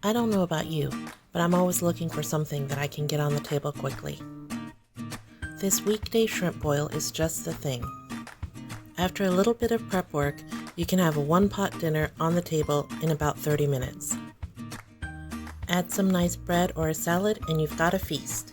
I don't know about you, but I'm always looking for something that I can get on the table quickly. This weekday shrimp boil is just the thing. After a little bit of prep work, you can have a one-pot dinner on the table in about 30 minutes. Add some nice bread or a salad and you've got a feast.